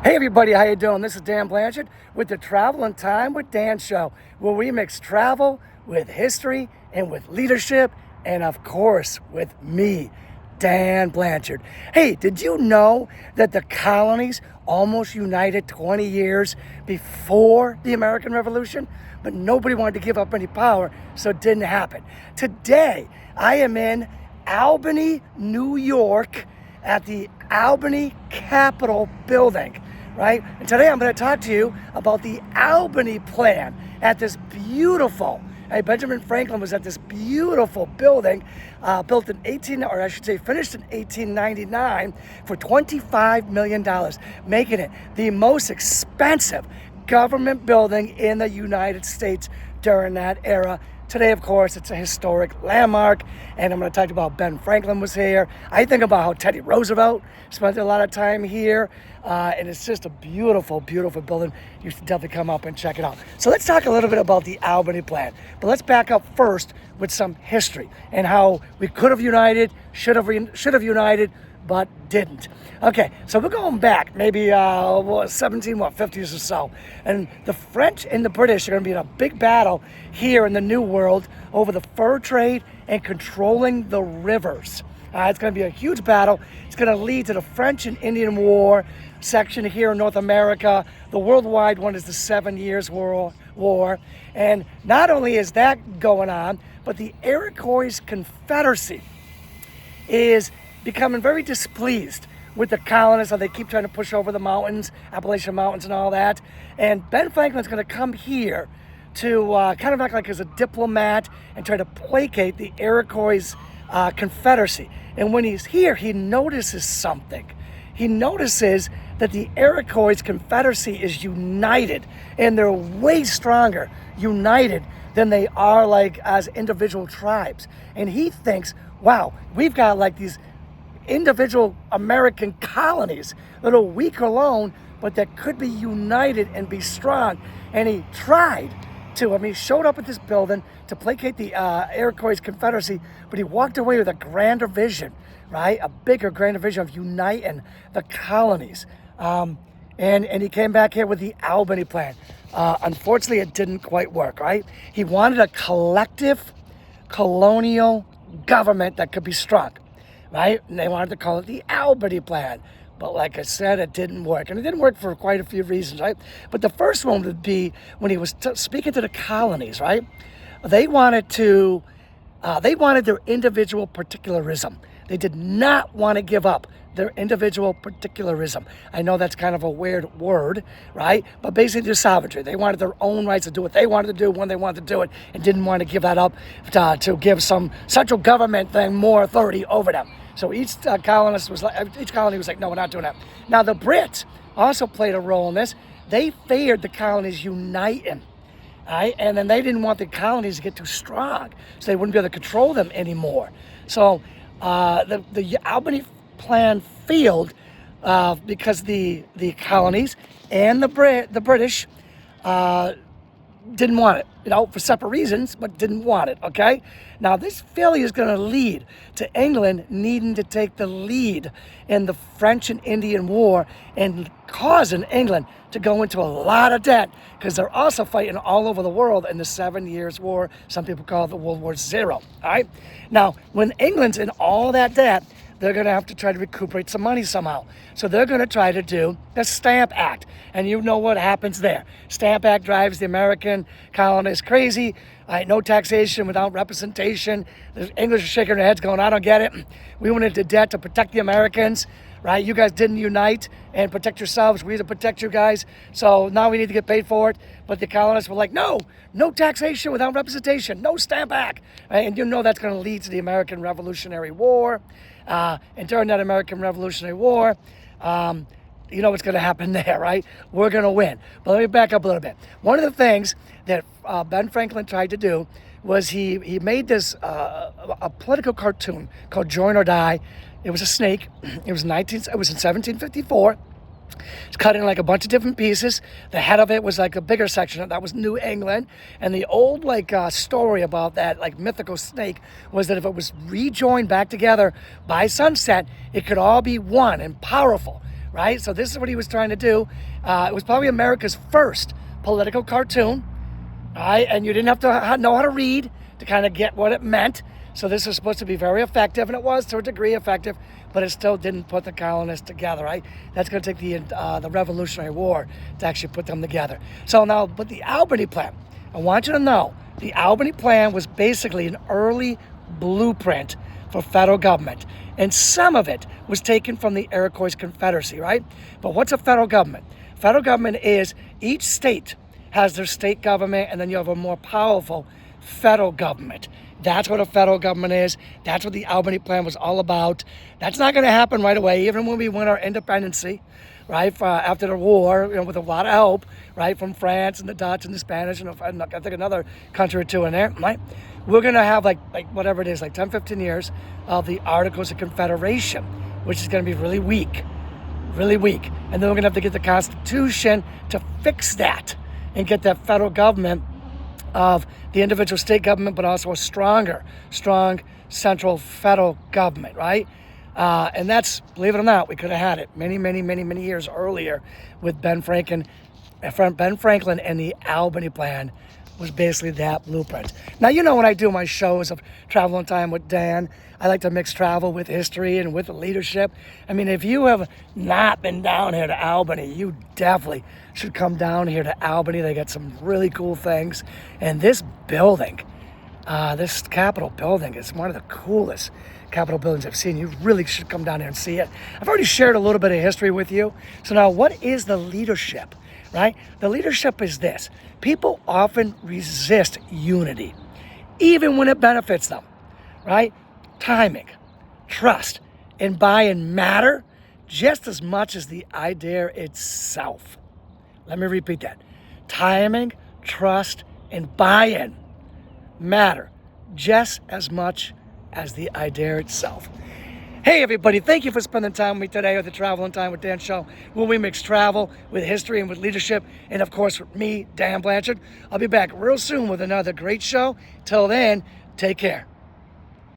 Hey everybody, how you doing? This is Dan Blanchard with the Travel in Time with Dan show, where we mix travel with history and with leadership and of course with me, Dan Blanchard. Hey, did you know that the colonies almost united 20 years before the American Revolution? But nobody wanted to give up any power, so it didn't happen. Today, I am in Albany, New York at the Albany Capitol building, right? And today I'm going to talk to you about the Albany Plan at this beautiful, Benjamin Franklin was at this beautiful building built in finished in 1899 for $25 million, making it the most expensive government building in the United States during that era. Today, of course, it's a historic landmark, and I'm going to talk about Ben Franklin was here. I think about how Teddy Roosevelt spent a lot of time here, and it's just a beautiful, beautiful building. You should definitely come up and check it out. So let's talk a little bit about the Albany Plan, but let's back up first with some history and how we could have united, should have united, but didn't. Okay, so we're going back maybe 50s or so. And the French and the British are going to be in a big battle here in the New World over the fur trade and controlling the rivers. It's going to be a huge battle. It's going to lead to the French and Indian War section here in North America. The worldwide one is the 7 Years' War. And not only is that going on, but the Iroquois Confederacy is becoming very displeased with the colonists, how they keep trying to push over the mountains, Appalachian Mountains and all that. And Ben Franklin's going to come here to kind of act like as a diplomat and try to placate the Iroquois Confederacy. And when he's here, he notices something. He notices that the Iroquois Confederacy is united, and they're way stronger united than they are like as individual tribes. And he thinks, wow, we've got like these individual American colonies that are weak alone, but that could be united and be strong. And he tried to, he showed up at this building to placate the Iroquois Confederacy, but he walked away with a grander vision, right? A bigger, grander vision of uniting the colonies. And he came back here with the Albany Plan. Unfortunately, it didn't quite work, right? He wanted a collective colonial government that could be strong, right? And they wanted to call it the Albany Plan. But like I said, it didn't work. And it didn't work for quite a few reasons, right? But the first one would be when he was speaking to the colonies, right? They wanted their individual particularism. They did not want to give up their individual particularism. I know that's kind of a weird word, right? But basically their sovereignty. They wanted their own rights to do what they wanted to do when they wanted to do it, and didn't want to give that up to give some central government thing more authority over them. So each colony was like, no, we're not doing that. Now the Brits also played a role in this. They feared the colonies uniting, right? And then they didn't want the colonies to get too strong, so they wouldn't be able to control them anymore. So the Albany Plan failed because the colonies and the British didn't want it, for separate reasons, but didn't want it, okay? Now, this failure is going to lead to England needing to take the lead in the French and Indian War and causing England to go into a lot of debt because they're also fighting all over the world in the 7 Years' War. Some people call it the World War Zero, all right? Now, when England's in all that debt, they're going to have to try to recuperate some money somehow. So they're going to try to do the Stamp Act. And you know what happens there. Stamp Act drives the American colonists crazy. No taxation without representation. The English are shaking their heads going, I don't get it. We went into debt to protect the Americans, right? You guys didn't unite and protect yourselves. We had to protect you guys. So now we need to get paid for it. But the colonists were like, no taxation without representation. No Stamp Act. Right? And you know that's going to lead to the American Revolutionary War. And during that American Revolutionary War, you know what's going to happen there, right? We're going to win. But let me back up a little bit. One of the things that Ben Franklin tried to do was he made this a political cartoon called Join or Die. It was a snake. It was in 1754. It's cut in like a bunch of different pieces. The head of it was like a bigger section. That was New England. And the old story about that mythical snake was that if it was rejoined back together by sunset, it could all be one and powerful, right? So this is what he was trying to do. It was probably America's first political cartoon, right? And you didn't have to know how to read to kind of get what it meant. So this was supposed to be very effective, and it was to a degree effective, but it still didn't put the colonists together, right? That's going to take the Revolutionary War to actually put them together. So now, but the Albany Plan, I want you to know, the Albany Plan was basically an early blueprint for federal government, and some of it was taken from the Iroquois Confederacy, right? But what's a federal government? Federal government is each state has their state government, and then you have a more powerful federal government. That's what a federal government is. That's what the Albany Plan was all about. That's not going to happen right away, even when we win our independency, right, after the war, with a lot of help, right, from France and the Dutch and the Spanish, and I think another country or two in there, right? We're going to have like whatever it is, like 10, 15 years of the Articles of Confederation, which is going to be really weak. And then we're going to have to get the Constitution to fix that and get that federal government of the individual state government, but also a strong central federal government, right? And that's, believe it or not, we could have had it many years earlier with Ben Franklin and the Albany Plan was basically that blueprint. Now, when I do my shows of Travel in Time with Dan, I like to mix travel with history and with leadership. I mean, if you have not been down here to Albany, you definitely should come down here to Albany. They got some really cool things. And this building, this Capitol building is one of the coolest Capitol buildings I've seen. You really should come down here and see it. I've already shared a little bit of history with you. So now, what is the leadership, right? The leadership is this. People often resist unity, even when it benefits them, right? Timing, trust, and buy-in matter just as much as the idea itself. Let me repeat that. Timing, trust, and buy-in matter just as much as the idea itself. Hey everybody, thank you for spending time with me today at the Travel in Time with Dan show, where we mix travel with history and with leadership, and of course with me, Dan Blanchard. I'll be back real soon with another great show. Till then, take care.